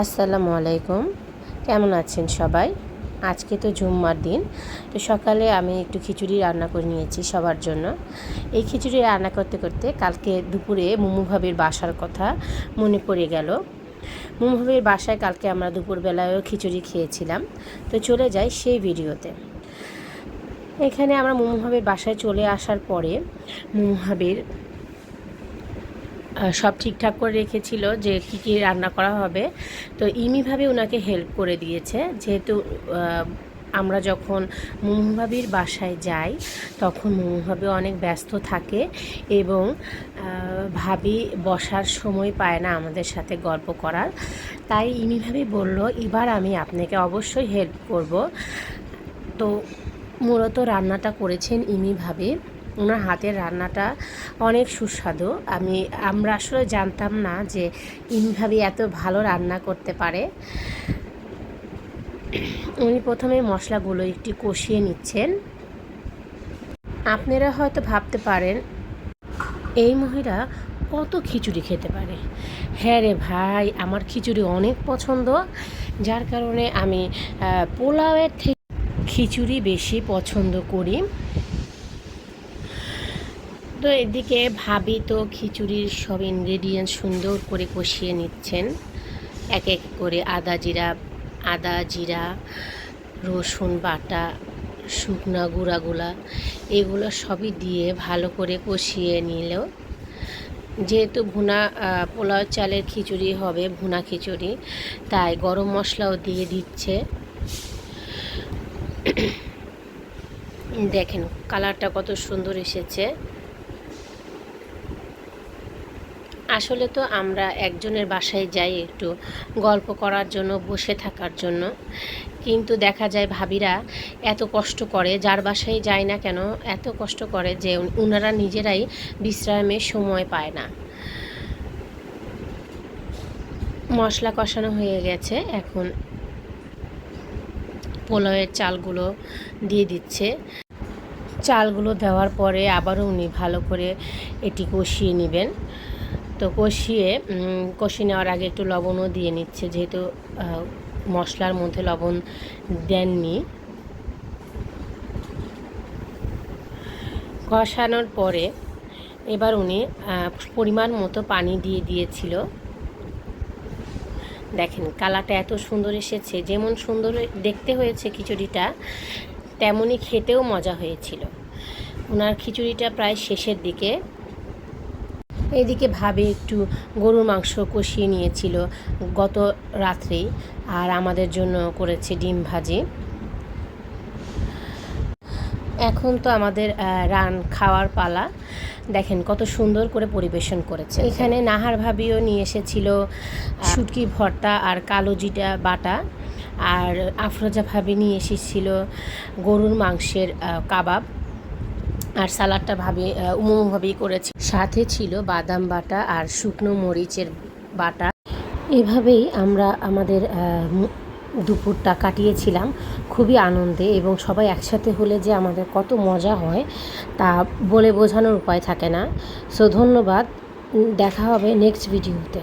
আসসালামু আলাইকুম। কেমন আছেন সবাই? আজকে তো জুম্মার দিন, তো সকালে আমি একটু খিচুড়ি রান্না করে নিয়েছি সবার জন্য। এই খিচুড়ি রান্না করতে করতে কালকে দুপুরে মুমু ভাবির বাসার কথা মনে পড়ে গেল। মুমু ভাবির বাসায় কালকে আমরা দুপুরবেলায়ও খিচুড়ি খেয়েছিলাম। তো চলে যাই সেই ভিডিওতে। এখানে আমরা মুমু ভাবির বাসায় চলে আসার পরে মুমু ভাবির সব ঠিকঠাক করে রেখেছিল যে কী কী রান্না করা হবে। তো ইমিভাবে ওনাকে হেল্প করে দিয়েছে, যেহেতু আমরা যখন মুমু ভাবির বাসায় যাই তখন মুমু ভাবি অনেক ব্যস্ত থাকে এবং ভাবি বসার সময় পায় না আমাদের সাথে গল্প করার। তাই ইমিভাবে বলল, এবার আমি আপনাকে অবশ্যই হেল্প করব। তো মূলত রান্নাটা করেছেন ইমি ভাবি। ওনার হাতের রান্নাটা অনেক সুস্বাদু। আমরা আসলে জানতাম না যে ইমি ভাবি এত ভালো রান্না করতে পারে। উনি প্রথমে মশলাগুলো একটু কষিয়ে নিচ্ছেন। আপনারা হয়তো ভাবতে পারেন এই মহিলা কত খিচুড়ি খেতে পারে। হ্যাঁ রে ভাই, আমার খিচুড়ি অনেক পছন্দ, যার কারণে আমি পোলাওয়ের থেকে খিচুড়ি বেশি পছন্দ করি। তো এদিকে ভাবি তো খিচুড়ির সব ইনগ্রেডিয়েন্টস সুন্দর করে কষিয়ে নিচ্ছেন, এক এক করে আদা জিরা রসুন বাটা, শুকনা গুঁড়াগুলা, এগুলো সবই দিয়ে ভালো করে কষিয়ে নিল। যেহেতু পোলাও চালের খিচুড়ি হবে, ভুনা খিচুড়ি, তাই গরম মশলাও দিয়ে দিচ্ছে। দেখেন কালারটা কত সুন্দর এসেছে। আসলে তো আমরা একজনের বাসায় যাই একটু গল্প করার জন্য, বসে থাকার জন্য, কিন্তু দেখা যায় ভাবিরা এত কষ্ট করে, যার বাসায় যায় না কেন এত কষ্ট করে যে ওনারা নিজেরাই বিশ্রামের সময় পায় না। মশলা কষানো হয়ে গেছে, এখন পোলাওয়ের চালগুলো দিয়ে দিচ্ছে। চালগুলো দেওয়ার পরে আবারও উনি ভালো করে এটি কষিয়ে নেবেন। তো কষিয়ে নেওয়ার আগে একটু লবণও দিয়ে নিচ্ছে, যেহেতু মশলার মধ্যে লবণ দেননি। কষানোর পরে এবার উনি পরিমাণ মতো পানি দিয়ে দিয়েছিল। দেখেন কালারটা এত সুন্দর এসেছে, যেমন সুন্দর দেখতে হয়েছে খিচুড়িটা, তেমনই খেতেও মজা হয়েছিল। ওনার খিচুড়িটা প্রায় শেষের দিকে। এদিকে ভাবে একটু গরুর মাংস কষিয়ে নিয়েছিল গত রাত্রেই, আর আমাদের জন্য করেছে ডিম ভাজি। এখন তো আমাদের খাওয়ার পালা। দেখেন কত সুন্দর করে পরিবেশন করেছে। এখানে নাহার ভাবিও নিয়ে এসেছিল শুটকি ভর্তা আর কালো জিরা বাটা, আর আফরোজা ভাবি নিয়ে এসেছিল গরুর মাংসের কাবাব, আর সালাডটা ভাবি করেছে। সাথে ছিল বাদাম বাটা আর শুকনো মরিচের বাটা। এভাবেই আমরা আমাদের দুপুরটা কাটিয়েছিলাম খুবই আনন্দে, এবং সবাই একসাথে হলে যে আমাদের কত মজা হয় তা বলে বোঝানোর উপায় থাকে না। সো ধন্যবাদ, দেখা হবে নেক্সট ভিডিওতে।